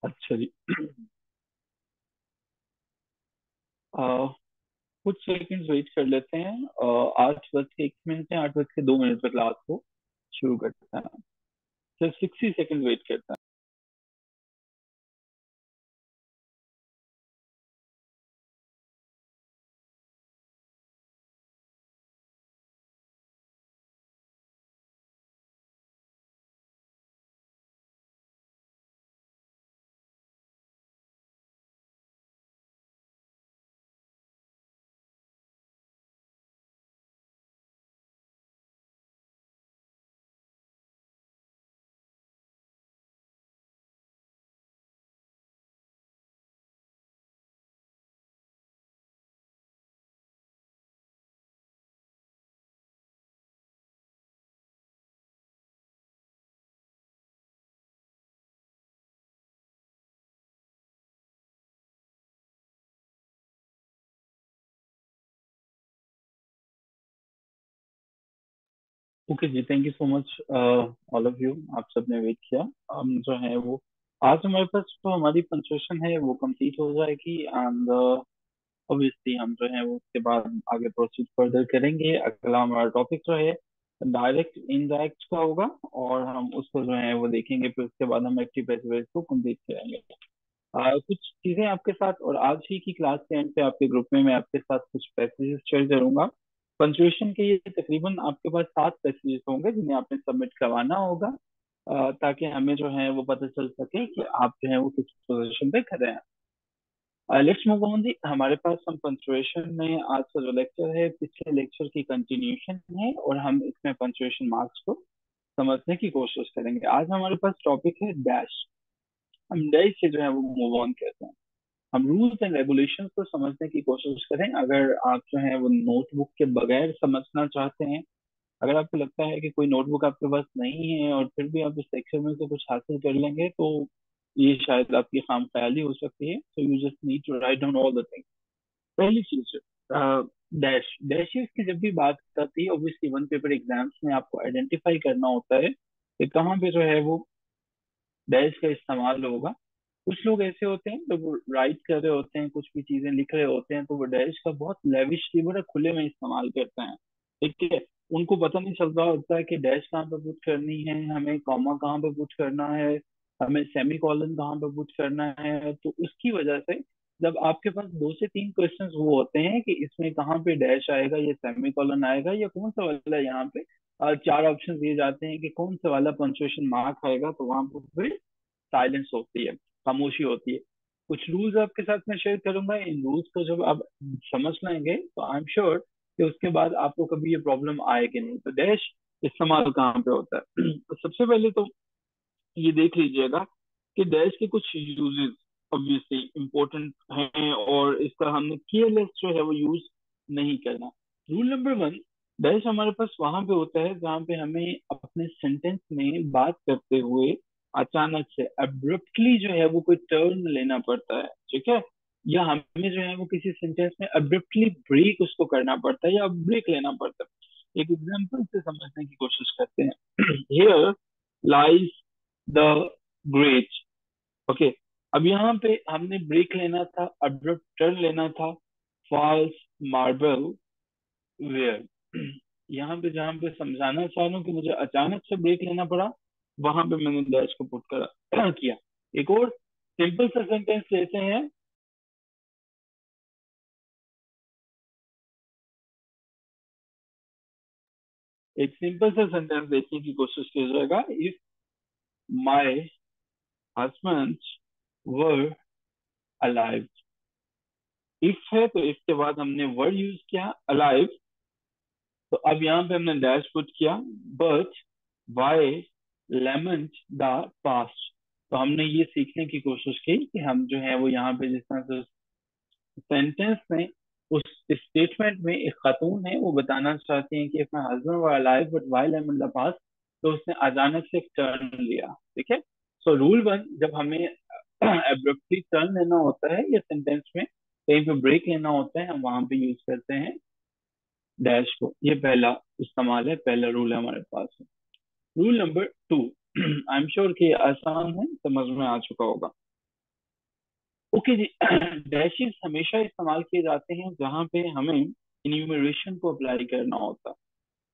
अच्छा जी। आ, कुछ seconds wait कर लेते हैं। 8:01 है, 8:02 पर क्लास को शुरू करते हैं। सिर्फ 60 सेकंड वेट करते हैं। ओके जी, thank you so much all of you. आप सबने वेट किया। हम जो है वो आज हमारे पास जो हमारी पंक्चुएशन है वो कंप्लीट हो जाएगी, एंड ऑब्वियसली हम जो है वो उसके बाद आगे प्रोसीड फर्दर करेंगे। अगला हमारा टॉपिक जो है डायरेक्ट इनडायरेक्ट का होगा, और हम उसको जो है वो देखेंगे। फिर उसके बाद हम एक्टिव पैसिव को कंप्लीट करेंगे। कुछ चीजें आपके साथ, और आज ही की क्लास के एंड पे आपके ग्रुप में मैं आपके साथ कुछ पैसेजेस शेयर करूंगा। पंक्चुएशन के ये तकरीबन आपके पास 7 पैसेजेस होंगे जिन्हें आपने सबमिट करवाना होगा, ताकि हमें जो है वो पता चल सके कि आप जो है वो किस पोजीशन पे खड़े हैं। लेट्स मूव ऑन जी। हमारे पास हम पंक्चुएशन में आज का जो लेक्चर है पिछले लेक्चर की कंटिन्यूशन है, और हम इसमें पंक्चुएशन मार्क्स को समझने की कोशिश करेंगे। आज हमारे पास टॉपिक है डैश। हम डैश से जो है वो मूव ऑन करते हैं। हम रूल्स एंड रेगुलेशंस को समझने की कोशिश करें। अगर आप जो है वो नोटबुक के बगैर समझना चाहते हैं, अगर आपको लगता है कि कोई नोटबुक आपके पास नहीं है और फिर भी आप इस लेक्चर में से कुछ हासिल कर लेंगे, तो ये शायद आपकी खामख्याली हो सकती है। तो you just need to write down all the things. पहली चीज, डैश डैशेस की जब भी बात आती है, ऑब्वियसली वन पेपर एग्जाम्स में आपको आइडेंटिफाई करना होता है कि कहाँ पे जो है वो डैश का इस्तेमाल होगा। कुछ लोग ऐसे होते हैं जब वो राइट कर रहे होते हैं, कुछ भी चीजें लिख रहे होते हैं, तो वो डैश का बहुत लेविशली, बड़ा खुले में इस्तेमाल करते हैं। ठीक है। उनको पता नहीं चल रहा होता है कि डैश कहाँ पे पुट करनी है, हमें कॉमा कहाँ पे पुट करना है, हमें सेमी कॉलन कहाँ पे पुट करना है। तो उसकी वजह से जब आपके पास 2 से 3 क्वेश्चंस वो होते हैं कि इसमें कहाँ पे डैश आएगा या सेमी कॉलन आएगा या कौन सा वाला, यहाँ पे 4 ऑप्शन दिए जाते हैं कि कौन सा वाला पंक्चुएशन मार्क आएगा, तो वहां पर साइलेंस होती है, खामोशी होती है। कुछ रूल्स आपके साथ में शेयर करूंगा। इन रूल्स को जब आप समझ लेंगे तो आई एम श्योर कि उसके बाद आपको कभी ये प्रॉब्लम आएगी नहीं। तो डैश इस्तेमाल कहाँ पे होता है? तो सबसे पहले तो ये देख लीजिएगा कि डैश के कुछ यूजेस ऑब्वियसली इंपॉर्टेंट हैं, और इसका हमने केयरलेस जो है वो यूज नहीं करना। रूल नंबर 1, डैश हमारे पास वहां पे होता है जहाँ पे हमें अपने सेंटेंस में बात करते हुए अचानक से अब्रप्टली जो है वो कोई टर्न लेना पड़ता है। ठीक है। या हमें जो है वो किसी सेंटेंस में अब्रप्टली ब्रेक उसको करना पड़ता है या ब्रेक लेना पड़ता है। एक एग्जांपल से समझने की कोशिश करते हैं। Here lies the great. Okay. अब यहाँ पे हमने ब्रेक लेना था, अब्रप्ट टर्न लेना था। False marble where. यहाँ पे जहाँ पे समझाना चाह रहा हूँ कि मुझे अचानक से ब्रेक लेना पड़ा, वहां पे मैंने डैश को पुट करा किया। एक और सिंपल सा सेंटेंस लेते हैं। एक सिंपल सा सेंटेंस देखने की कोशिश की जाएगा। If my husband were alive. If है तो इफ के बाद हमने वर्ड यूज किया अलाइव, तो अब यहाँ पे हमने डैश पुट किया। But why lament the past. तो हमने ये सीखने की कोशिश की कि हम जो है वो यहाँ पे जिस तरह से सेंटेंस में, उस स्टेटमेंट में एक खातून है वो बताना चाहती है कि अपना husband were alive but why lament the past, तो उसने अचानक से एक टर्न लिया। ठीक है। सो रूल 1, जब हमें एब्रप्टली टर्न लेना होता है या सेंटेंस में कहीं पे ब्रेक लेना होता है, हम वहां पे यूज करते हैं डैश को। ये पहला इस्तेमाल है, पहला रूल है हमारे पास। Rule number 2, I am sure कि ये आसान है, समझ में आ चुका होगा। ओके जी। डैशेस हमेशा इस्तेमाल किए जाते हैं जहां पे हमें इन्यूमरेशन को अप्लाई करना होता है।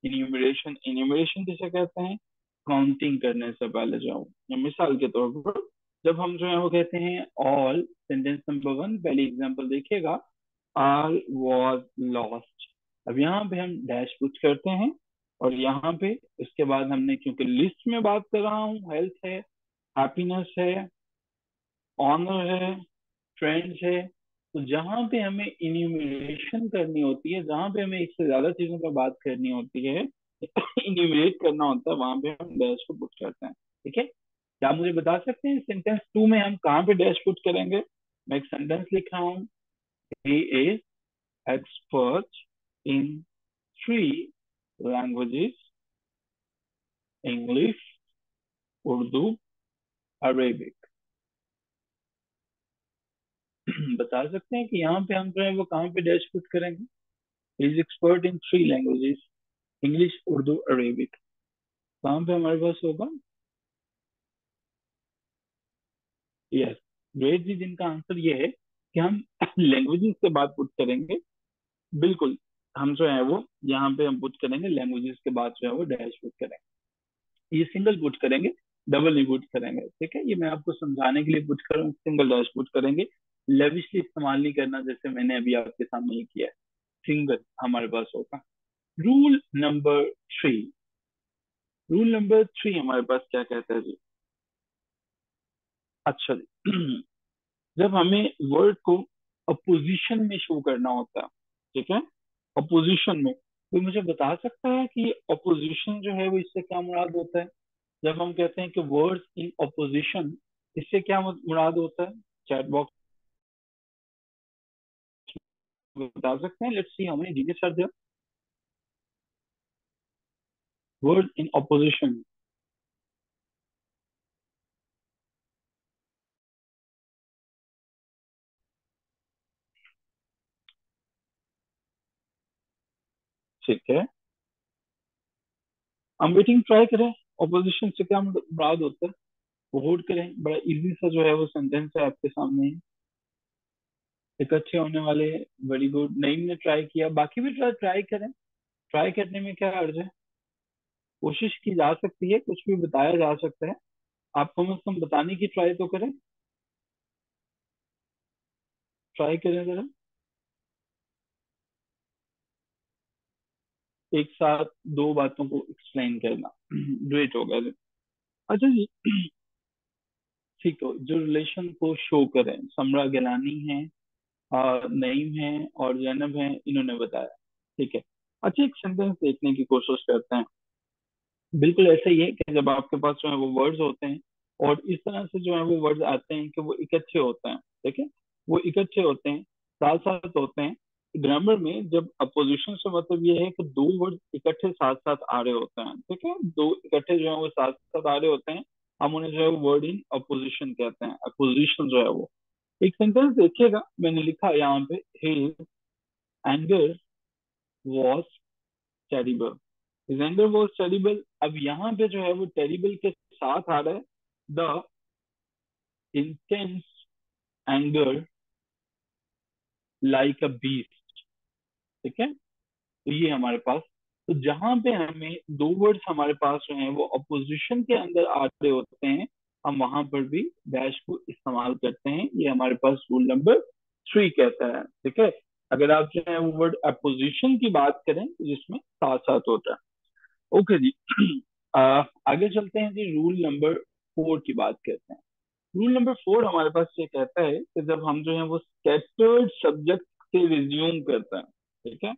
इन्यूमरेशन इन्यूमरेशन किसे कहते हैं? काउंटिंग करने से पहले जो, या मिसाल के तौर पर जब हम जो है वो कहते हैं ऑल, सेंटेंस नंबर वन, पहली एग्जांपल देखिएगा, आल वॉज लॉस्ट। अब यहाँ पे हम डैश पुट करते हैं, और यहाँ पे उसके बाद हमने, क्योंकि लिस्ट में बात कर रहा हूँ, हेल्थ है, हैप्पीनेस है, ऑनर है, फ्रेंड्स है, तो जहां पे हमें इन्यूमरेशन करनी होती है, जहां पे हमें एक से ज्यादा चीजों पर बात करनी होती है, इन्यूमरेट करना होता है, वहां पे हम डैश को पुट करते हैं। ठीक है, क्या आप मुझे बता सकते हैं सेंटेंस टू में हम कहाँ पे डैश पुट करेंगे? मैं एक सेंटेंस लिख रहा हूँ, he is expert in 3 languages, English, Urdu, Arabic. बता सकते हैं कि यहाँ पे हम जो है वो कहाँ पे डैश पुट करेंगे? Is expert in 3 languages, English, Urdu, Arabic, कहाँ पे हमारे पास होगा? यस, ग्रेट जी, जिनका आंसर ये है कि हम लैंग्वेजेस के बाद पुट करेंगे। बिल्कुल, हम जो है वो यहाँ पे हम पुट करेंगे लैंग्वेजेस के बाद जो है वो डैश पुट करेंगे। ये सिंगल पुट करेंगे, डबल नहीं पुट करेंगे। ठीक है, ये मैं आपको समझाने के लिए पुट कर रहा हूँ, सिंगल डैश पुट करेंगे। लेविशली इस्तेमाल नहीं करना, जैसे मैंने अभी आपके सामने ये किया है। सिंगल हमारे पास होगा। Rule number 3। रूल नंबर 3 हमारे पास क्या कहता है जी? अच्छा जी। जब हमें वर्ड को अपोजिशन में शो करना होता है, ठीक है, अपोजिशन में, तो मुझे बता सकता है कि अपोजिशन जो है वो इससे क्या मुराद होता है? जब हम कहते हैं कि वर्ड्स इन अपोजिशन, इससे क्या मुराद होता है? चैट बॉक्स में बता सकते हैं। Let's see how many digits are there. Word in apposition. ठीक है, हम वेटिंग ट्राई करें। अपोजिशन से क्या मुराद होता है? वो होल्ड करें, बड़ा इजी सा जो है वो सेंटेंस है आपके सामने। इकट्ठे होने वाले। वेरी गुड, नईम ने ट्राई किया, बाकी भी ट्राई ट्राई करें। ट्राई करने में क्या अर्ज है? कोशिश की जा सकती है, कुछ भी बताया जा सकता है। आप कम से कम बताने की ट्राई तो करें। ट्राई करें जरा, एक साथ दो बातों को एक्सप्लेन करना। ग्रेट होगा जी। अच्छा जी। ठीक है, जो रिलेशन को शो करें, समरा गिलानी है, नईम है और जैनब है, इन्होंने बताया। ठीक है, अच्छा एक सेंटेंस देखने की कोशिश करते हैं। बिल्कुल ऐसा ही है कि जब आपके पास जो है वो वर्ड्स होते हैं, और इस तरह से जो है वो वर्ड्स आते हैं कि वो इकट्ठे होते हैं। ठीक है, वो इकट्ठे होते हैं, साथ साथ होते हैं। ग्रामर में जब अपोजिशन से मतलब ये है कि दो वर्ड इकट्ठे साथ साथ आ रहे होते हैं। ठीक है, दो इकट्ठे जो है वो साथ साथ आ रहे होते हैं, हम उन्हें जो है वर्ड इन अपोजिशन कहते हैं। अपोजिशन जो है वो, एक सेंटेंस देखिएगा, मैंने लिखा यहाँ पे, his anger was terrible. His anger was terrible. अब यहाँ पे जो है वो टेरिबल के साथ आ रहा है the intense anger like a beast. ठीक है, तो ये हमारे पास, तो जहां पे हमें दो वर्ड्स हमारे पास जो हैं वो अपोजिशन के अंदर आ रहे होते हैं, हम वहां पर भी डैश को इस्तेमाल करते हैं। ये हमारे पास रूल नंबर 3 कहता है। ठीक है, अगर आप जो है वो वर्ड अपोजिशन की बात करें तो जिसमें साथ साथ होता है। ओके जी। आगे चलते हैं जी, रूल नंबर 4 की बात करते हैं। रूल नंबर 4 हमारे पास ये कहता है कि जब हम जो है वो स्कैटर्ड सब्जेक्ट से रिज्यूम करते हैं। ठीक है,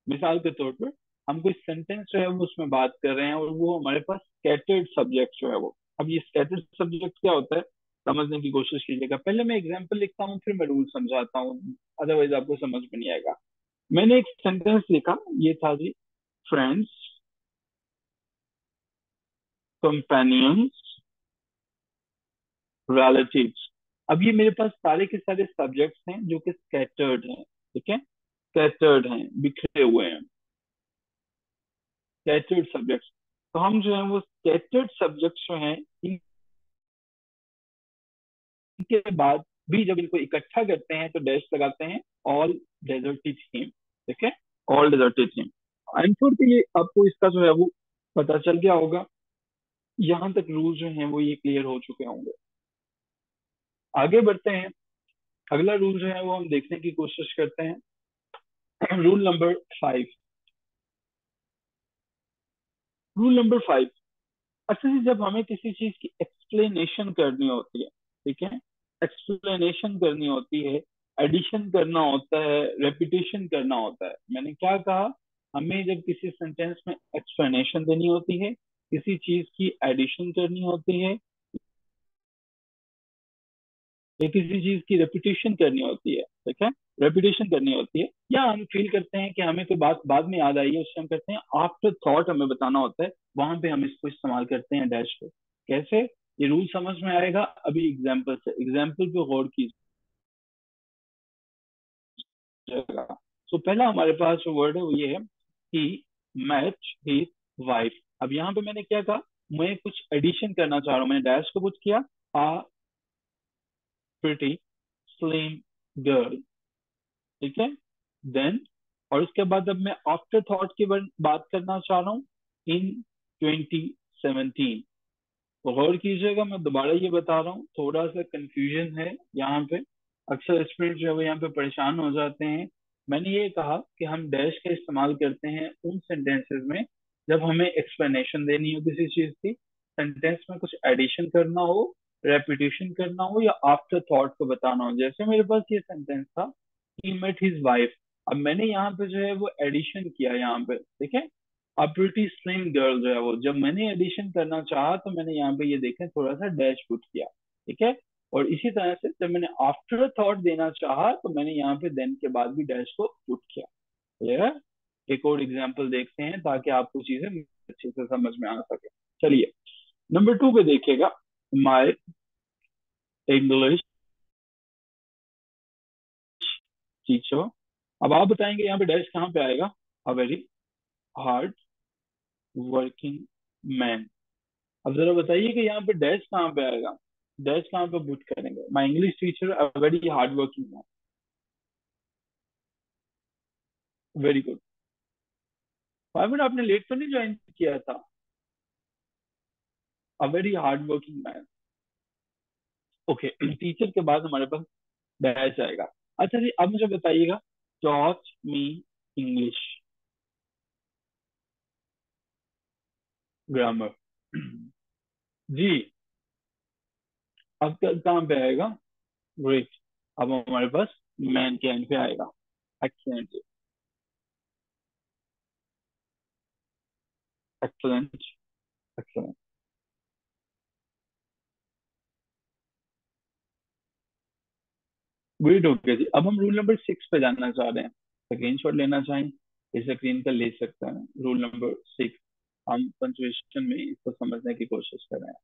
मिसाल के तौर पर हम कोई सेंटेंस जो है वो उसमें बात कर रहे हैं, और वो हमारे पास स्कैटर्ड सब्जेक्ट जो है वो, अब ये स्कैटर्ड सब्जेक्ट क्या होता है, समझने की कोशिश कीजिएगा। पहले मैं एग्जांपल लिखता हूँ, फिर मैं रूल समझाता हूँ, अदरवाइज आपको समझ में नहीं आएगा। मैंने एक सेंटेंस लिखा, ये था जी, फ्रेंड्स, कंपेनियंस, रिलेटिव्स। अब ये मेरे पास सारे के सारे सब्जेक्ट्स हैं जो कि स्कैटर्ड हैं। ठीक है, स्कैटर्ड हैं, बिखरे हुए हैं, स्कैटर्ड सब्जेक्ट्स। तो हम जो है वो स्कैटर्ड सब्जेक्ट्स जो हैं, इनके बाद भी जब इनको इकट्ठा करते हैं तो डैश लगाते हैं, ऑल डेजर्टेड थीम, ठीक है, all deserted theme. I am sure कि ये आपको इसका जो है वो पता चल गया होगा। यहाँ तक रूल जो हैं वो ये क्लियर हो चुके होंगे। आगे बढ़ते हैं, अगला रूल जो है वो हम देखने की कोशिश करते हैं। Rule number 5। रूल नंबर 5, अच्छा जी, जब हमें किसी चीज की एक्सप्लेनेशन करनी होती है, ठीक है, एक्सप्लेनेशन करनी होती है, एडिशन करना होता है, रेपिटेशन करना होता है, मैंने क्या कहा, हमें जब किसी सेंटेंस में एक्सप्लेनेशन देनी होती है, किसी चीज की एडिशन करनी होती है, या किसी चीज की रेपिटेशन करनी होती है, ठीक है, रेपिटेशन करनी होती है, या हम फील करते हैं कि हमें कोई बात बाद में याद आई है, उससे हम करते हैं आफ्टर थॉट हमें बताना होता है, वहां पे हम इसको इस्तेमाल करते हैं डैश को। कैसे, ये रूल समझ में आएगा अभी एग्जाम्पल से, एग्जाम्पल पे गौर कीजिएगा। तो पहला हमारे पास जो वर्ड है वो ये है कि मैच हिज वाइफ। अब यहाँ पे मैंने क्या कहा, मैं कुछ एडिशन करना चाह रहा हूँ, मैंने डैश को पुट किया, आ प्रिटी स्लिम गर्ल, ठीक है, देन, और उसके बाद अब मैं आफ्टर थॉट की बात करना चाह रहा हूँ, इन 2017। तो गौर कीजिएगा, मैं दोबारा ये बता रहा हूँ, थोड़ा सा कंफ्यूजन है यहाँ पे, अक्सर स्टूडेंट जो है वो यहाँ पे परेशान हो जाते हैं। मैंने ये कहा कि हम डैश का इस्तेमाल करते हैं उन सेंटेंसेस में जब हमें एक्सप्लेनेशन देनी हो किसी चीज की, सेंटेंस में कुछ एडिशन करना हो, रेपिटेशन करना हो, या आफ्टर थॉट को बताना हो। जैसे मेरे पास ये सेंटेंस था, ही मेट हिज वाइफ। अब मैंने यहाँ पे जो है वो एडिशन किया यहाँ पे, ठीक है, अ प्रिटी स्लिम गर्ल जो है वो, जब मैंने एडिशन करना चाहा तो मैंने यहाँ पे ये देखें थोड़ा सा डैश पुट किया, ठीक है। और इसी तरह से जब मैंने आफ्टर थॉट देना चाहा तो मैंने यहाँ पे देन के बाद भी डैश को पुट किया। क्लियर है? एक और एग्जांपल देखते हैं ताकि आपको चीजें अच्छे से समझ में आ सके। चलिए, नंबर 2 पे देखिएगा, माय इंग्लिश टीचर। अब आप बताएंगे यहाँ पे डैश कहाँ पे आएगा, a very hard working man. अब जरा बताइए कि यहाँ पे डैश कहाँ पे आएगा, डैश कहाँ पे पुट करेंगे, my English teacher a very hard working man. Very good. 5 minute आपने लेट तो नहीं ज्वाइन किया था, a very hard working man. Okay, teacher के बाद हमारे पास डैश आएगा। अच्छा जी, अब मुझे बताइएगा, टॉच मी इंग्लिश ग्रामर। जी, अब कहाँ पे आएगा, ग्रेट। अब हमारे पास मैन के एंड पे आएगा, excellent, excellent, excellent. Great, okay जी। अब हम रूल नंबर 6 पे जानना चाह रहे हैं, स्क्रीन शॉट लेना चाहें इस स्क्रीन का ले सकते हैं। रूल नंबर 6, हम पंचुएशन में इसको समझने की कोशिश कर रहे हैं।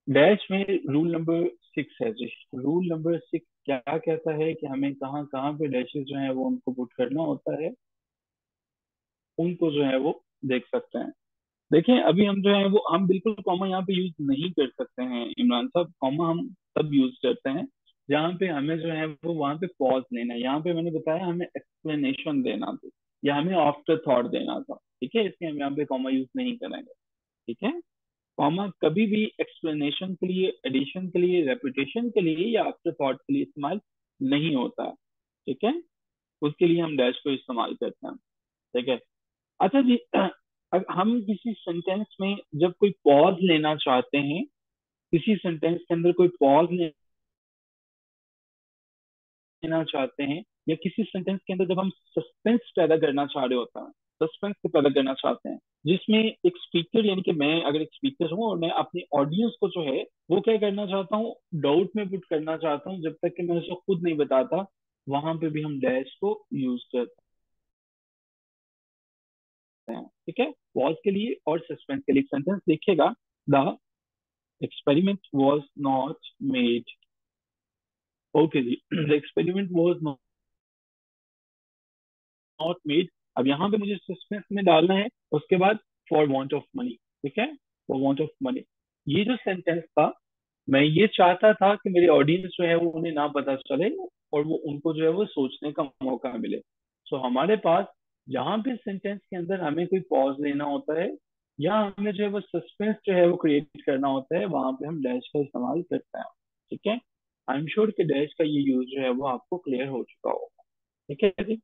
डैश में रूल नंबर 6 है जी। रूल नंबर 6 क्या कहता है कि हमें कहाँ कहाँ पे डैशेस जो है वो उनको पुट करना होता है, उनको जो है वो देख सकते हैं। देखिए, अभी हम जो है वो हम बिल्कुल कॉमा यहाँ पे यूज नहीं कर सकते हैं इमरान साहब। कॉमा हम तब यूज करते हैं जहाँ पे हमें जो है वो वहां पे पॉज लेना है। यहाँ पे मैंने बताया हमें एक्सप्लेनेशन देना था या हमें आफ्टर थॉट देना था, ठीक है, इसलिए हम यहाँ पे कॉमा यूज नहीं करेंगे, ठीक है। कॉमा कभी भी एक्सप्लेनेशन के लिए, एडिशन के लिए, रेपिटेशन के लिए या आफ्टर थॉट के लिए इस्तेमाल नहीं होता, ठीक है। उसके लिए हम डैश को इस्तेमाल करते हैं, ठीक है। अच्छा जी, हम किसी सेंटेंस में जब कोई पॉज लेना चाहते हैं, किसी सेंटेंस के अंदर कोई पॉज लेना चाहते हैं, या किसी सेंटेंस के अंदर जब हम सस्पेंस पैदा करना चाह रहे होते हैं, सस्पेंस को पैदा करना चाहते हैं, जिसमें एक स्पीकर, यानी कि मैं अगर एक स्पीकर हूँ और मैं अपनी ऑडियंस को जो है वो क्या करना चाहता हूँ, डाउट में पुट करना चाहता हूँ, जब तक कि मैं उसको खुद नहीं बताता, वहां पे भी हम डैश को यूज करते हैं, ठीक है, पॉज के लिए और सस्पेंस के लिए। सेंटेंस देखिएगा, the experiment was not made, okay जी, the experiment was not made। अब यहाँ पे मुझे सस्पेंस में डालना है, उसके बाद फॉर वांट ऑफ मनी, ठीक है, फॉर वांट ऑफ मनी। ये जो सेंटेंस था, मैं ये चाहता था कि मेरी ऑडियंस जो है वो उन्हें ना पता चले, और वो उनको जो है वो सोचने का मौका मिले। सो हमारे पास जहां भी सेंटेंस के अंदर हमें कोई पॉज लेना होता है, या हमें जो है वो सस्पेंस जो है वो क्रिएट करना होता है, वहां पे हम डैश का इस्तेमाल करते हैं। ठीक है। आई एम श्योर कि डैश का ये यूज जो है वो आपको क्लियर हो चुका होगा। ठीक है जी।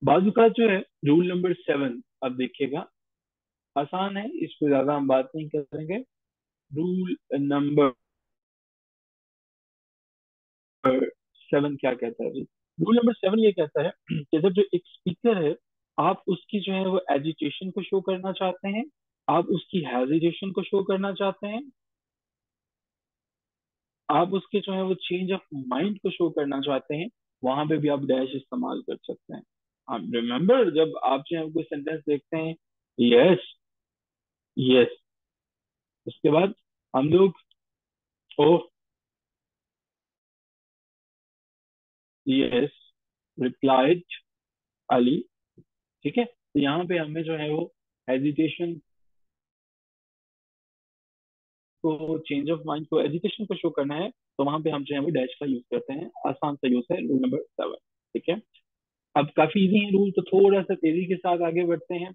बाजू का जो है रूल नंबर 7, अब देखिएगा, आसान है, इस पे ज्यादा हम बात नहीं करेंगे। रूल नंबर 7 क्या कहता है जी? रूल नंबर 7 ये कहता है कि जब जो एक स्पीकर है, आप उसकी जो है वो एजिटेशन को शो करना चाहते हैं, आप उसकी हेजिटेशन को शो करना चाहते हैं, आप उसके जो है वो चेंज ऑफ माइंड को शो करना चाहते हैं, वहां पे भी आप डैश इस्तेमाल कर सकते हैं। आप रिमेम्बर, जब आप जो है कोई सेंटेंस देखते हैं, यस, यस, उसके बाद हम लोग, ओ, यस, रिप्लाइड अली। ठीक है, तो यहाँ पे हमें जो है वो हेजिटेशन को, चेंज ऑफ माइंड को, एजुकेशन को शो करना है, तो वहां पे हम जो है वो डैश का यूज करते हैं। आसान सा यूज है रूल नंबर 7। ठीक है। अब काफी इजी है रूल, तो थोड़ा सा तेजी के साथ आगे बढ़ते हैं।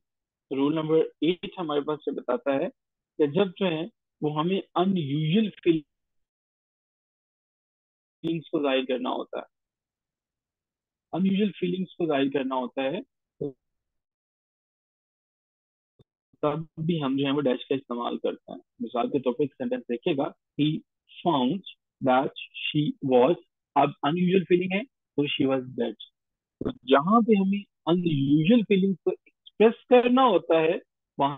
रूल नंबर 8 हमारे पास से बताता है कि जब जो है वो हमें अनयूजुअल फीलिंग्स को जाहिर करना होता है, अनयूजुअल फीलिंग्स को जाहिर करना होता है, तो तब भी हम जो है वो डैश का इस्तेमाल करते हैं। मिसाल के तौर पर एक सेंटेंस देखिएगा, he found that she was, अब अनयूजुअल फीलिंग है तो शी वाज डेड। तो जहां पे हमें अनयूजुअल फीलिंग्स को एक्सप्रेस करना होता है, वहां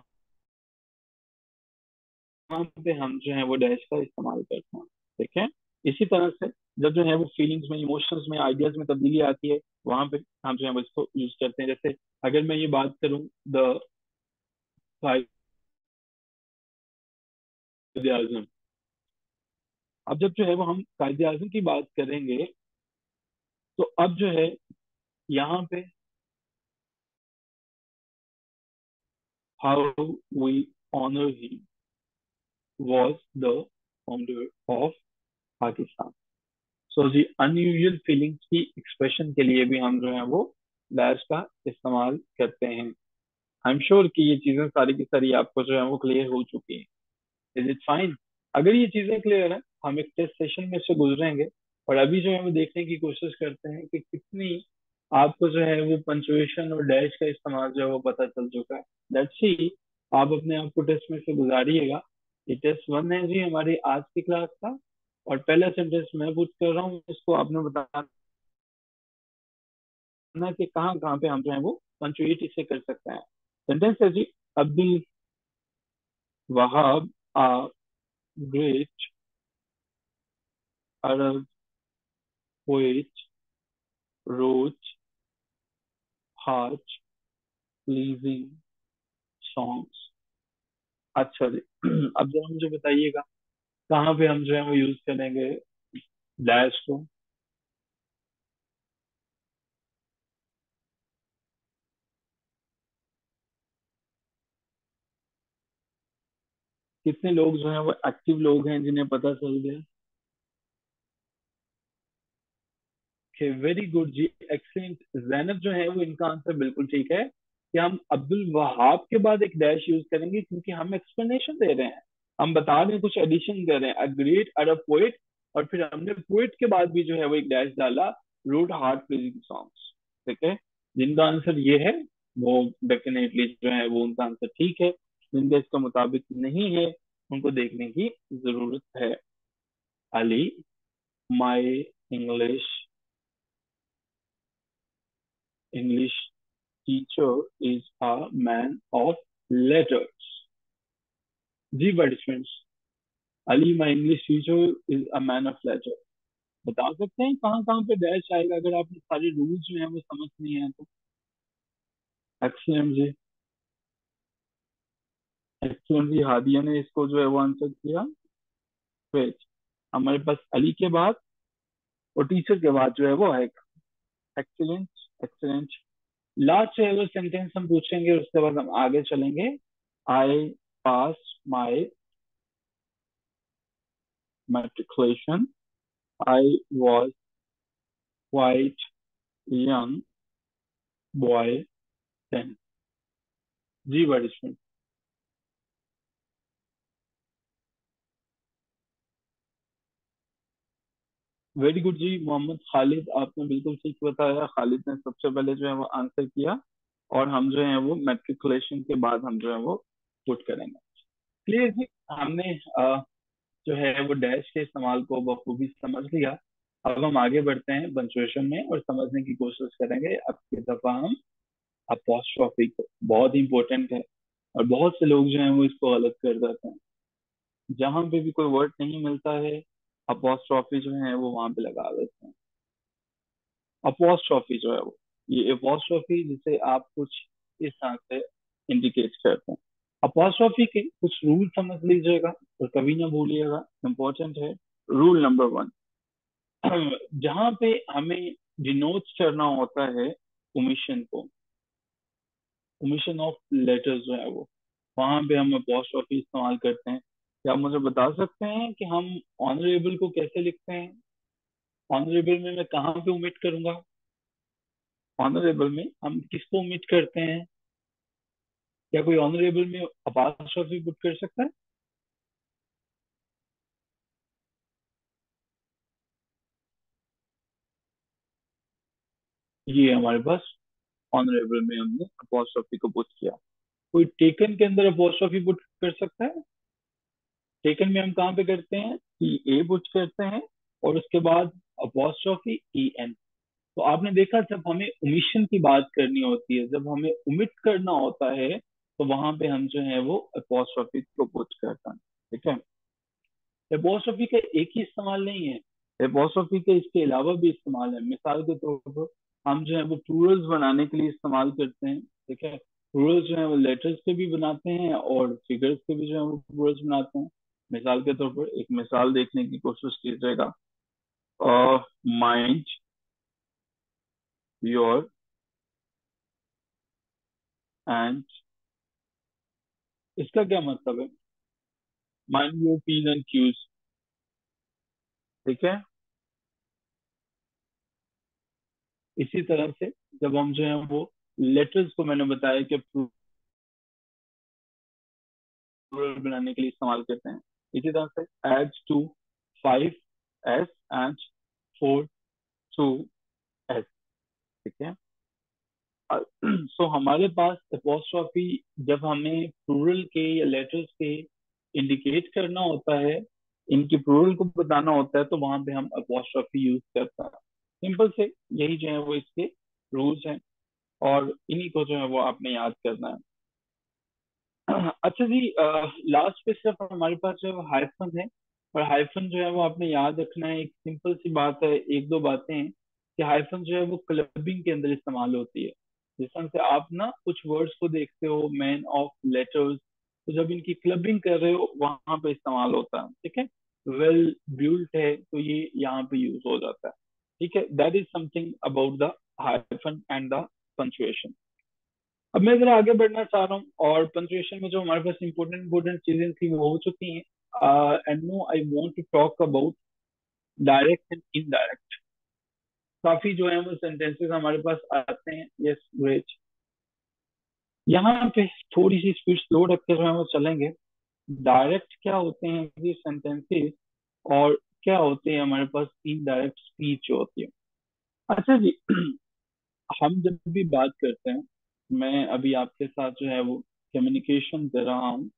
पे हम जो है वो डैश का इस्तेमाल करते हैं। ठीक है। इसी तरह से जब जो है वो फीलिंग्स में, इमोशंस में, आइडियाज में तब्दीली आती है, वहां पे हम जो है वो इसको यूज करते हैं। जैसे अगर मैं ये बात करूं, द कायदे आजम, अब जब जो है वो हम कायदे आजम की बात करेंगे, तो अब जो है यहाँ पे how we honour he was the founder of Pakistan. So जी, अनयूजुअल फीलिंग्स की एक्सप्रेशन के लिए भी हम जो है वो डैश का इस्तेमाल करते हैं। आई एम श्योर कि ये चीजें सारी की सारी आपको जो है वो क्लियर हो चुकी हैं। Is it fine? अगर ये चीजें क्लियर है, हम एक टेस्ट सेशन में से गुजरेंगे, और अभी जो है वो देखने की कोशिश करते हैं कि कितनी आपको जो है वो पंचुएशन और डैश का इस्तेमाल जो है वो पता चल चुका है। लेट्स सी, आप अपने आप को टेस्ट में से गुजारिएगा। ये टेस्ट 1 है जी हमारी आज की क्लास का, और पहला सेंटेंस मैं पूछ कर रहा हूँ, इसको आपने बताना कि कहाँ कहाँ पे हम जो है वो पंचुएट इसे कर सकते हैं। सेंटेंस है जी, अब्दुल वहाब आ ग्रेट अरब poet wrote heart pleasing songs। अच्छा जी। अब जरा मुझे बताइएगा, कहाँ पे हम जो है वो यूज करेंगे डैश को? कितने लोग जो है वो एक्टिव लोग हैं जिन्हें पता चल गया? ओके, वेरी गुड जी, एक्सेलेंट। जैनब जो है वो, इनका आंसर बिल्कुल ठीक है कि हम अब्दुल वहाब के बाद एक डैश यूज करेंगे, क्योंकि हम एक्सप्लेनेशन दे रहे हैं, हम बता रहे हैं, कुछ एडिशन कर रहे हैं, अ ग्रेट अरब पोएट, और फिर हमने पोएट के बाद भी जो है वो एक डैश डाला, रोड हार्ट प्लीजिंग सॉन्ग्स। ठीक है। जिनका आंसर ये है, वो डेफिनेटली जो है वो उनका आंसर ठीक है। जिनका इसका मुताबिक नहीं है, उनको देखने की जरूरत है। Ali, my English English teacher is a man of letters। जी participants, Ali, my English teacher is a man of letters। बता सकते हैं कहाँ कहाँ पे डैश आएगा, अगर आपने सारे रूल्स जो है वो समझ नहीं है तो? एक्सीलेंट जी, एक्सीलेंट जी, हादिया ने इसको जो है वो आंसर किया। फिर हमारे पास अली के बाद और टीचर के बाद जो है वो आएगा। Excellent, excellent. लास्ट जो है वो सेंटेंस हम पूछेंगे, उसके बाद हम आगे चलेंगे। I pass my matriculation. I was quite young boy then. जी वारिशमेंट। वेरी गुड जी मोहम्मद खालिद, आपने बिल्कुल ठीक बताया। खालिद ने सबसे पहले जो है वो आंसर किया, और हम जो है वो मेट्रिकुलेशन के बाद हम जो है वो पुट करेंगे। क्लियर जी। हमने जो है वो डैश के इस्तेमाल को बखूबी समझ लिया। अब हम आगे बढ़ते हैं पंचुएशन में और समझने की कोशिश करेंगे। अब की दफा हम अपोस्ट्रोफी को, बहुत ही इंपॉर्टेंट है, और बहुत से लोग जो हैं वो इसको गलत कर देते हैं। जहां पे भी कोई वर्ड नहीं मिलता है, अपोस्ट्रोफी जो है वो वहां पे लगा देते हैं। अपोस्ट्रोफी जो है वो, ये अपोस्ट्रोफी जिसे आप कुछ इस तरह से इंडिकेट करते हैं। अपोस्ट्रोफी के कुछ रूल समझ लीजिएगा और कभी ना भूलिएगा, इंपॉर्टेंट है। रूल नंबर वन, जहां पे हमें डिनोट करना होता है ओमिशन को, ओमिशन ऑफ लेटर्स जो है वो, वहां पे हम अपोस्ट्रोफी इस्तेमाल करते हैं। क्या आप मुझे बता सकते हैं कि हम ऑनरेबल को कैसे लिखते हैं? ऑनरेबल में मैं कहाँ पे ओमिट करूंगा? ऑनरेबल में हम किसको ओमिट करते हैं? क्या कोई ऑनरेबल में अपोस्ट्रोफी पुट कर सकता है? ये हमारे पास ऑनरेबल में हमने अपोस्ट्रोफी को पुट किया। कोई टेकन के अंदर अपोस्ट्रोफी पुट कर सकता है? टेकन में हम कहाँ पे करते हैं कि ए पुट करते हैं, और उसके बाद अपोस्ट्रोफी ई एन। तो आपने देखा, जब हमें ओमिशन की बात करनी होती है, जब हमें ओमिट करना होता है, तो वहां पे हम जो है वो अपोस्ट्रोफी को पुट करते हैं। ठीक है। एपोस्ट्रोफी का एक ही इस्तेमाल नहीं है, एपोस्ट्रोफी के इसके अलावा भी इस्तेमाल है। मिसाल के तौर पर हम जो है वो प्लूरल्स बनाने के लिए इस्तेमाल करते हैं। ठीक है। प्लूरल्स जो है वो लेटर्स के भी बनाते हैं और फिगर्स के भी जो है वो प्लूरल्स बनाते हैं। मिसाल के तौर पर एक मिसाल देखने की कोशिश कीजिएगा। माइंड योर एंड, इसका क्या मतलब है? Mind your p's and q's. ठीक है। इसी तरह से जब हम जो है वो लेटर्स को, मैंने बताया कि प्लूरल बनाने के लिए इस्तेमाल करते हैं। इसी तरह से add two, five s and four two s. ठीक है। सो हमारे पास अपोस्ट्रॉफी, जब हमें प्लूरल के या लेटर्स के इंडिकेट करना होता है, इनकी प्लूरल को बताना होता है, तो वहां पे हम अपोस्ट्रॉफी यूज करते हैं। सिंपल से यही जो है वो इसके रूल्स हैं, और इन्हीं को जो है वो आपने याद करना है। अच्छा जी, लास्ट पे सिर्फ हमारे पास जो है हाइफन है, और हाइफन जो है वो आपने याद रखना है। एक सिंपल सी बात है, एक दो बातें हैं कि हाइफन जो है वो क्लबिंग के अंदर इस्तेमाल होती है। जिस तरह से आप ना कुछ वर्ड्स को देखते हो, मैन ऑफ लेटर्स, तो जब इनकी क्लबिंग कर रहे हो वहां पे इस्तेमाल होता है। ठीक है। वेल बिल्ट है तो ये यहाँ पे यूज हो जाता है। ठीक है। That is something about the hyphen and the punctuation. अब मैं जरा आगे बढ़ना चाह रहा हूँ, और पंचुएशन में जो हमारे पास इंपॉर्टेंट इंपॉर्टेंट चीजें थी वो हो चुकी हैं। And now I want to talk about direct and indirect. काफी जो है वो सेंटेंसेस हमारे पास आते हैं। Yes great. यहाँ पे थोड़ी सी स्पीड स्लो रख के जो है वो चलेंगे। डायरेक्ट क्या होते हैं ये सेंटेंसेस, और क्या होते हैं हमारे पास इनडायरेक्ट स्पीच होती है। अच्छा जी, हम जब भी बात करते हैं, मैं अभी आपके साथ जो है वो कम्युनिकेशन कर रहा हूँ।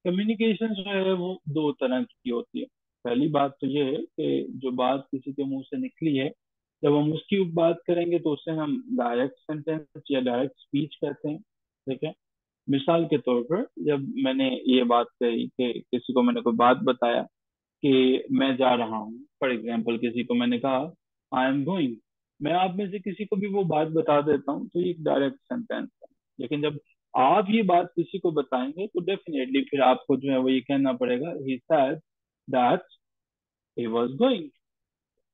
कम्युनिकेशन जो है वो दो तरह की होती है। पहली बात तो ये है कि जो बात किसी के मुंह से निकली है, जब हम उसकी बात करेंगे तो उसे हम डायरेक्ट सेंटेंस या डायरेक्ट स्पीच कहते हैं। ठीक है। मिसाल के तौर पर जब मैंने ये बात कही कि किसी को मैंने कोई बात बताया कि मैं जा रहा हूँ, फॉर एग्जाम्पल किसी को मैंने कहा आई एम गोइंग, मैं आप में से किसी को भी वो बात बता देता हूँ, तो ये एक डायरेक्ट सेंटेंस है। लेकिन जब आप ये बात किसी को बताएंगे तो डेफिनेटली फिर आपको जो है वो ये कहना पड़ेगा ही said that he was going.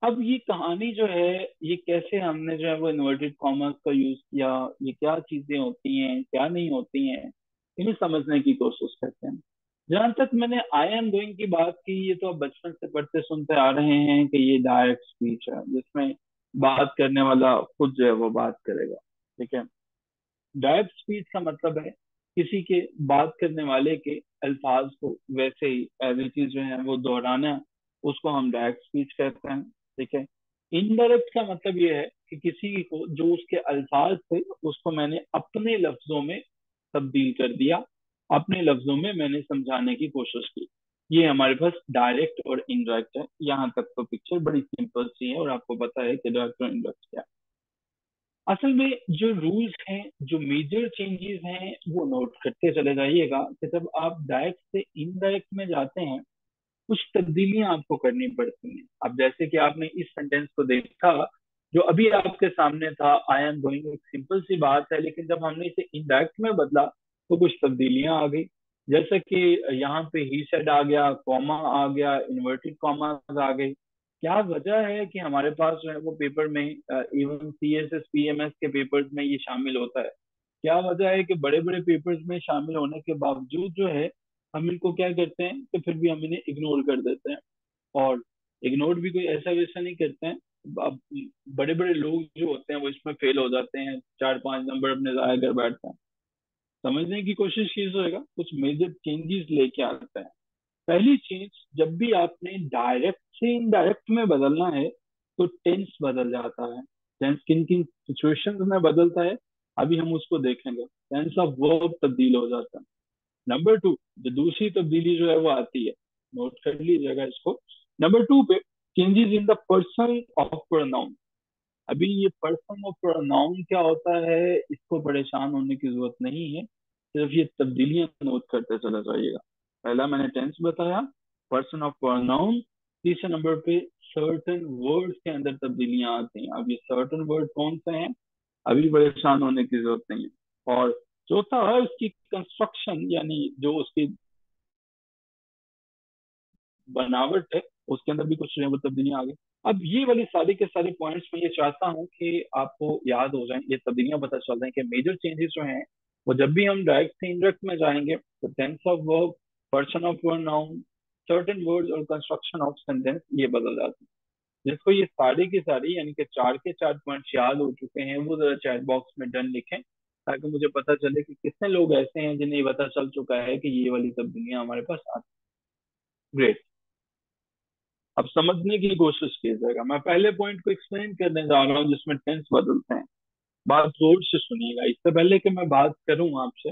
अब ये कहानी जो है, ये कैसे हमने जो है वो इन्वर्टेड कॉमर्स का यूज किया, ये क्या चीजें होती हैं क्या नहीं होती हैं, इन्हें समझने की कोशिश करते हैं। जहां तक मैंने आई एम गोइंग की बात की, ये तो आप बचपन से पढ़ते सुनते आ रहे हैं कि ये डायरेक्ट स्पीच है जिसमें बात करने वाला खुद जो है वो बात करेगा। ठीक है। डायरेक्ट स्पीच का मतलब है किसी के बात करने वाले के अल्फाज को वैसे ही एज इट इज जो है वो दोहराना, उसको हम डायरेक्ट स्पीच कहते हैं। ठीक है। इनडायरेक्ट का मतलब ये है कि किसी को जो उसके अल्फाज थे उसको मैंने अपने लफ्जों में तब्दील कर दिया, अपने लफ्जों में मैंने समझाने की कोशिश की। ये हमारे पास डायरेक्ट और इनडायरेक्ट है। यहाँ तक तो पिक्चर बड़ी सिंपल सी है और आपको पता है कि डायरेक्ट और इनडायरेक्ट क्या है। असल में जो रूल्स हैं, जो मेजर चेंजेस हैं, वो नोट करते चले जाइएगा कि जब आप डायरेक्ट से इनडायरेक्ट में जाते हैं कुछ तब्दीलियां आपको करनी पड़ती हैं। अब जैसे कि आपने इस सेंटेंस को देखा जो अभी आपके सामने था, आई एम गोइंग, एक सिंपल सी बात है, लेकिन जब हमने इसे इनडायरेक्ट में बदला तो कुछ तब्दीलियां आ गई। जैसे कि यहाँ पे ही सेड आ गया, कॉमा आ गया, इन्वर्टेड कॉमा आ गई। क्या वजह है कि हमारे पास जो है वो पेपर में, इवन CSS PMS के पेपर्स में ये शामिल होता है। क्या वजह है कि बड़े बड़े पेपर्स में शामिल होने के बावजूद जो है हम इनको क्या करते हैं कि फिर भी हम इन्हें इग्नोर कर देते हैं। और इग्नोर भी कोई ऐसा वैसा नहीं करते हैं। अब बड़े बड़े लोग जो होते हैं वो इसमें फेल हो जाते हैं, 4-5 नंबर अपने जाया कर बैठते हैं। समझने की कोशिश कीजिएगा, कुछ मेजर चेंजेस लेके आते हैं। पहली चीज, जब भी आपने डायरेक्ट से इनडायरेक्ट में बदलना है तो टेंस बदल जाता है। टेंस किन किन सिचुएशंस में बदलता है अभी हम उसको देखेंगे। टेंस ऑफ वर्ब तब्दील हो जाता है। नंबर टू, जो दूसरी तब्दीली जो है वो आती है, नोट कर लीजिएगा इसको। नंबर टू पे, changes in the person of pronoun. अभी ये पर्सन ऑफ प्रोनाउन क्या होता है, इसको परेशान होने की जरूरत नहीं है, सिर्फ ये तब्दीलियां नोट करते चला जाइएगा। पहला मैंने टेंस बताया, पर्सन ऑफ प्रोनाउन। तीसरे नंबर पे सर्टेन वर्ड्स के अंदर तब्दीलियां आती हैं। अब ये सर्टेन वर्ड कौन से हैं, अभी परेशान होने की जरूरत नहीं है। और चौथा है उसकी कंस्ट्रक्शन, यानी जो उसकी बनावट है उसके अंदर भी कुछ जो है वो तब्दीलियां आ गई। अब ये वाली सारी के सारे पॉइंट्स में ये चाहता हूँ कि आपको याद हो जाए, ये तब्दीलियां पता चल जाए कि मेजर चेंजेस जो हैं वो जब भी हम डायरेक्ट से इनडायरेक्ट में जाएंगे तो tense of verb, person of pronoun, certain words और कंस्ट्रक्शन ऑफ सेंटेंस ये बदल जाते हैं। जिसको ये सारी की सारी यानी कि 4 के 4 पॉइंट्स याद हो चुके हैं वो जरा चैट बॉक्स में डन लिखें, ताकि मुझे पता चले कि कितने लोग ऐसे हैं जिन्हें ये पता चल चुका है कि ये वाली तब्दीलियां हमारे पास आती हैं। ग्रेट। अब समझने की कोशिश कीजिएगा, मैं पहले पॉइंट को एक्सप्लेन करने जा रहा हूँ जिसमें टेंस बदलते हैं। बात जोर से सुनिएगा, इससे पहले कि मैं बात करूँ आपसे,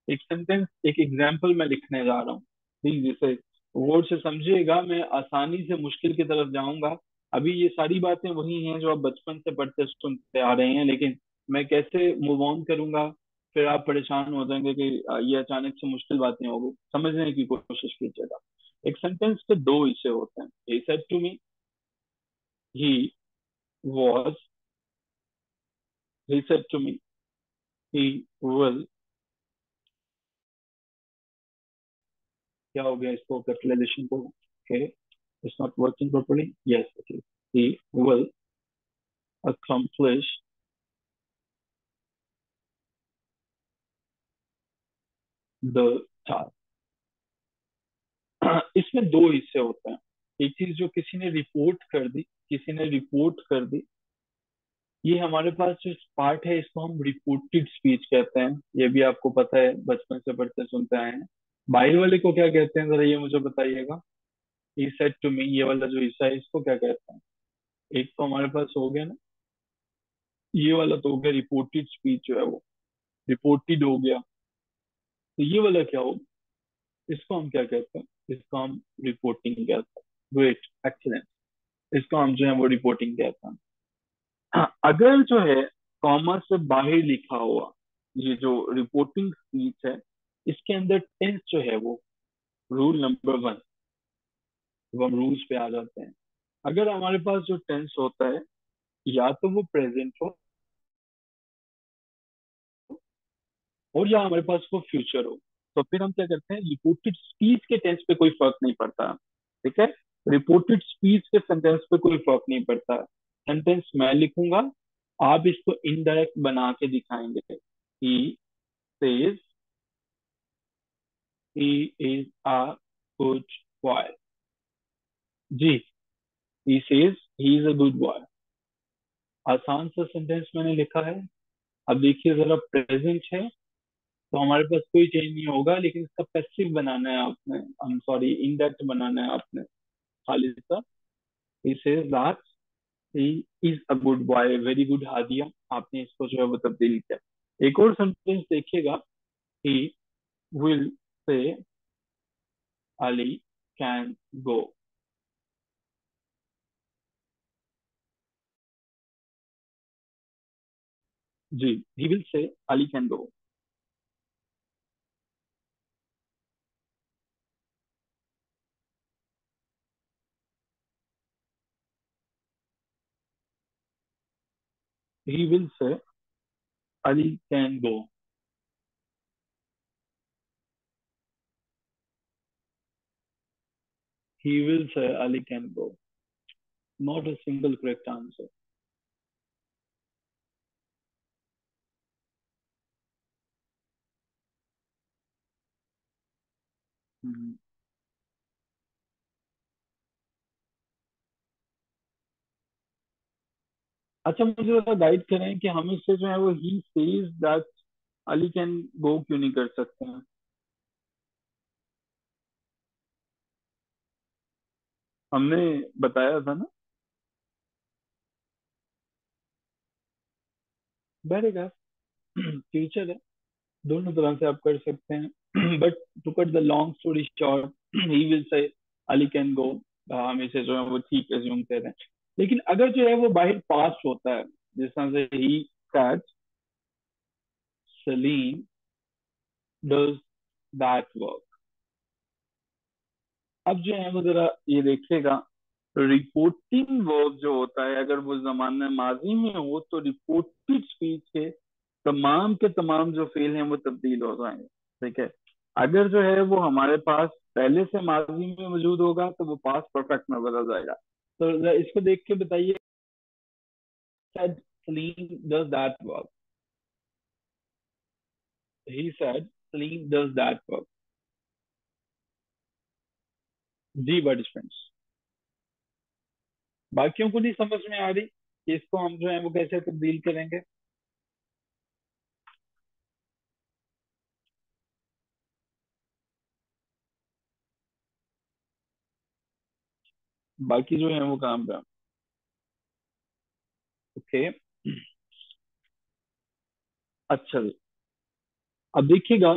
एक सेंटेंस, एक एग्जाम्पल मैं लिखने जा रहा हूँ। प्लीज इसे गौर से समझिएगा, मैं आसानी से मुश्किल की तरफ जाऊंगा। अभी ये सारी बातें वही हैं जो आप बचपन से पढ़ते सुनते आ रहे हैं, लेकिन मैं कैसे मूव ऑन करूंगा, फिर आप परेशान हो जाएंगे कि ये अचानक से मुश्किल बातें हो गई। समझने की कोशिश कीजिएगा। एक सेंटेंस के दो हिस्से होते हैं। He said to me, he was, he said to me, he will, क्या हो गया इसको कैपिटलाइजेशन को, okay, it's not working properly, yes it is, he will accomplish the task। इसमें दो हिस्से होते हैं। एक चीज जो किसी ने रिपोर्ट कर दी, किसी ने रिपोर्ट कर दी, ये हमारे पास जो पार्ट है इसको हम रिपोर्टेड स्पीच कहते हैं। ये भी आपको पता है, बचपन से पढ़ते सुनते आए हैं। बाहर वाले को क्या कहते हैं, जरा ये मुझे बताइएगा। ही सेड टू मी, ये वाला जो हिस्सा है इसको क्या कहते हैं। एक तो हमारे पास हो गया ना, ये वाला तो हो गया रिपोर्टेड स्पीच जो है वो रिपोर्टेड हो गया। तो ये वाला क्या होगा, इसको हम क्या कहते हैं, इसको हम रिपोर्टिंग कहते हैं। Great, excellent. इसको हम जो है वो रिपोर्टिंग कहते हैं। हाँ, अगर जो है कॉमा से बाहर लिखा हुआ ये जो रिपोर्टिंग स्पीच है, इसके अंदर टेंस जो है वो रूल नंबर 1, वो हम रूल्स पे आ जाते हैं। अगर हमारे पास जो टेंस होता है या तो वो प्रेजेंट हो और या हमारे पास वो फ्यूचर हो, तो फिर हम क्या करते हैं, रिपोर्टेड स्पीच के टेंस पे कोई फर्क नहीं पड़ता। ठीक है। रिपोर्टेड स्पीच के सेंटेंस पे कोई फर्क नहीं पड़ता। सेंटेंस मैं लिखूंगा, आप इसको इनडायरेक्ट बना के दिखाएंगे। He says He is a good boy. जी, he says he is a good boy. आसान सा सेंटेंस मैंने लिखा है। अब देखिए जरा, प्रेजेंट है तो हमारे पास कोई चेंज नहीं होगा, लेकिन इसका पैसिव बनाना है आपने, आई एम सॉरी, इंडेक्ट बनाना है आपने, खाली सा। he says that he is a good boy, very good Hadiya. आपने इसको जो है वो तब्दील किया। एक और सेंटेंस देखिएगा, he will say Ali can go। Ji, he will say Ali can go। he will say Ali can go। he will say Ali can go। Not a single correct answer। हम्म। अच्छा, मुझे जरा guide करें कि हम इससे जो है वो he says that Ali can go क्यों नहीं कर सकते हैं? हमने बताया था ना, बैठेगा, फ्यूचर है, दोनों तरह से आप कर सकते हैं। But to cut the long story short, he will say Ali can go, हम इसे जो है वो ठीक एज्यूम कर रहे हैं। लेकिन अगर जो है वो बाहर पास्ट होता है, जिस तरह से ही said Salim does that work, अब जो है वो जरा ये देखिएगा, रिपोर्टिंग वर्ब जो होता है अगर वो जमाना माजी में हो तो रिपोर्टेड स्पीच के तमाम जो फेल हैं वो तब्दील हो जाएंगे। ठीक है, अगर जो है वो हमारे पास पहले से माजी में मौजूद होगा तो वो पास्ट परफेक्ट में बदल जाएगा। तो जरा इसको देख के बताइए, said Salim does that work। He said Salim does that work। जी पार्टिसिपेंट्स, बाकियों को नहीं समझ में आ रही कि इसको हम जो है वो कैसे तब्दील करेंगे? बाकी जो है वो काम पे। ओके, अच्छा जी। अब देखिएगा,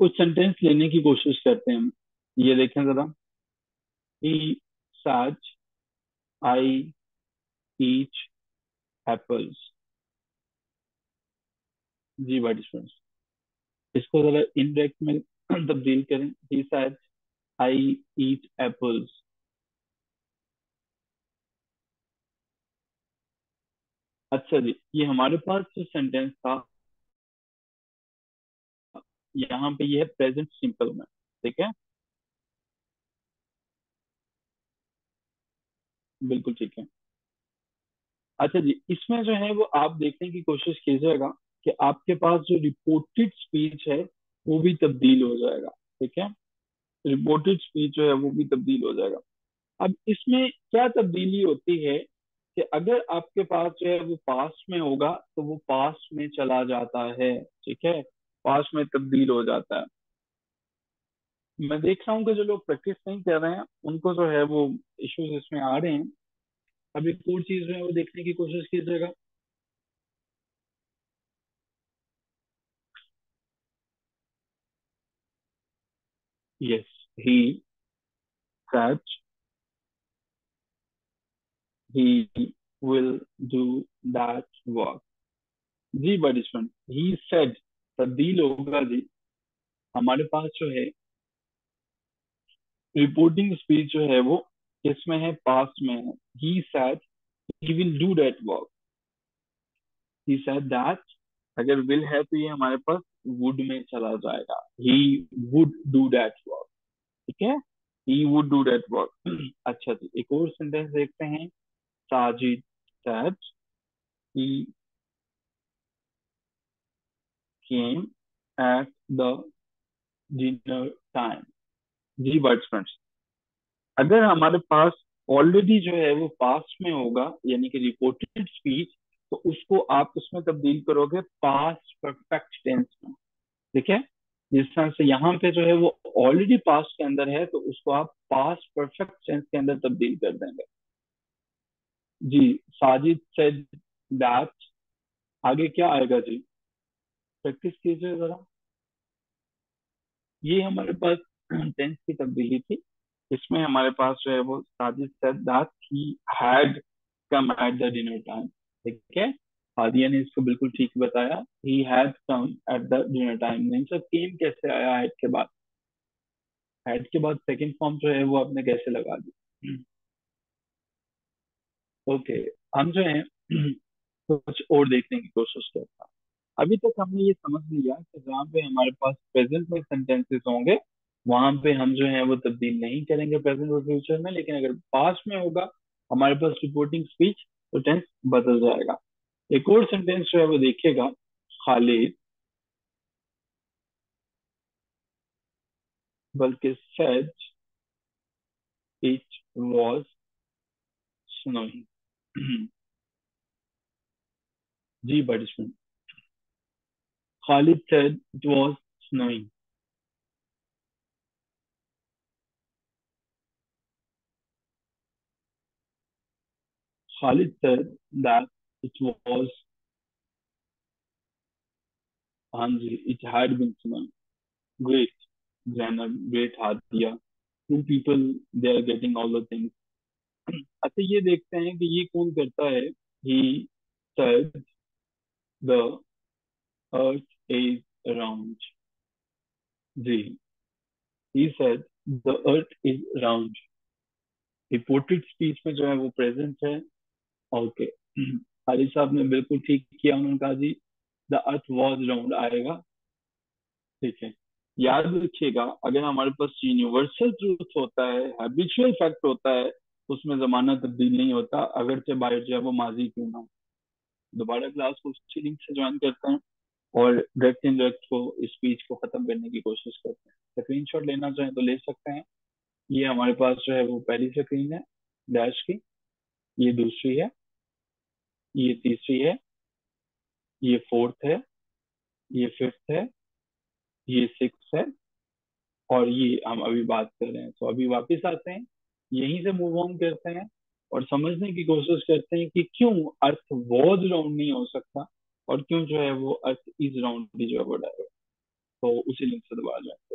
कुछ सेंटेंस लेने की कोशिश करते हैं हम। ये देखें जरा, ही सच आई ईच एप्पल्स। जी पार्टिसिपेंट्स, इसको जरा इनडायरेक्ट में तब्दील करें, ही सच आई ईट एप्पल्स। अच्छा जी, ये हमारे पास जो सेंटेंस था, यहाँ पे ये है प्रेजेंट सिंपल में। ठीक है, बिल्कुल ठीक है। अच्छा जी, इसमें जो है वो आप देखने की कोशिश कीजिएगा कि आपके पास जो रिपोर्टेड स्पीच है वो भी तब्दील हो जाएगा। ठीक है, रिपोर्टेड स्पीच जो है वो भी तब्दील हो जाएगा। अब इसमें क्या तब्दीली होती है कि अगर आपके पास जो है वो पास्ट में होगा तो वो पास्ट में चला जाता है। ठीक है, पास्ट में तब्दील हो जाता है। मैं देख रहा हूँ कि जो लोग प्रैक्टिस नहीं कर रहे हैं उनको जो है वो इश्यूज इसमें आ रहे हैं। अब एक और चीज जो है वो देखने की कोशिश कीजिएगा। Yes, he such he will do that work. जी पार्टिसिपेंट, ही सेड तब्दील होगा जी। हमारे पास जो है रिपोर्टिंग स्पीच जो है वो किसमें है, पास्ट में है। He said he will do that work. He said that, अगर विल है तो ये हमारे पास वुड में चला जाएगा, he would do that work. ठीक है, he would do that work. अच्छा जी, एक और सेंटेंस देखते हैं। Sajid said he came at the dinner time. जी बर्ड्समैन, अगर हमारे पास ऑलरेडी जो है वो पास्ट में होगा यानी कि रिपोर्टेड स्पीच, तो उसको आप उसमें तब्दील करोगे पास्ट परफेक्ट टेंस में। ठीक है, जिस तरह से यहाँ पे जो है वो ऑलरेडी पास्ट के अंदर है, तो उसको आप पास्ट परफेक्ट टेंस के अंदर तब्दील कर देंगे। जी, साजिद सेड दैट। आगे क्या आएगा जी? प्रैक्टिस कीजिए जरा। ये हमारे पास टेंस की तब्दीली थी। इसमें हमारे पास जो है वो Sajid said that he had come eight the dinner time. ठीक है, हादिया ने इसको बिल्कुल ठीक बताया, he had come eight the dinner time. नहीं सर, केम कैसे आया हैड के बाद? हैड के बाद सेकंड फॉर्म जो है वो आपने कैसे लगा दी? ओके, हम जो है कुछ और देखने की कोशिश करते हैं। अभी तक हमने ये समझ लिया कि जहाँ पे हमारे पास प्रेजेंट में सेंटेंसेस होंगे, वहां पे हम जो है वो तब्दील नहीं करेंगे प्रेजेंट और फ्यूचर में, लेकिन अगर पास्ट में होगा हमारे पास रिपोर्टिंग स्पीच, तो टेंस बदल जाएगा। एक और सेंटेंस जो है वो देखिएगा, खालिद, बल्कि सेड इट वाज स्नोइंग। जी बर्ड्समैन, Khalid said it was snowing. Khalid said that it was, हाँ जी, it had been snowing. Great grammar, great Hadiya. Two people, they are getting all the things. अच्छा, ये देखते हैं कि ये कौन करता है। He said the earth is round। जी, he said the earth is round। Reported speech में जो है वो प्रेजेंट है। ओके, हाली साहब ने बिल्कुल ठीक किया, उन्होंने कहा जी द अर्थ वॉज राउंड आएगा। ठीक है, याद रखिएगा, अगर हमारे पास यूनिवर्सल ट्रूथ होता है, हैबिचुअल फैक्ट होता है, तो उसमें जमाना तब्दील नहीं होता, अगर से बाहर जो है वो माजी क्यों ना हो। दोबारा क्लास को उसी लिंक से ज्वाइन करते हैं और डायरेक्ट इनडायरेक्ट को स्पीच को खत्म करने की कोशिश करते हैं। स्क्रीन शॉट लेना चाहें तो ले सकते हैं। ये हमारे पास जो है वो पहली स्क्रीन है डैश की, ये दूसरी है, ये तीसरी है, ये फोर्थ है, ये फिफ्थ है, ये सिक्स है, और ये हम अभी बात कर रहे हैं। तो अभी वापस आते हैं, यहीं से मूव ऑन करते हैं और समझने की कोशिश करते हैं कि क्यों अर्थ वॉज राउंड नहीं हो सकता, और क्यों जो है वो अर्थ इज राउंड भी जो है वो डायरेक्ट। तो उसी लिंक से दोबारा जाए।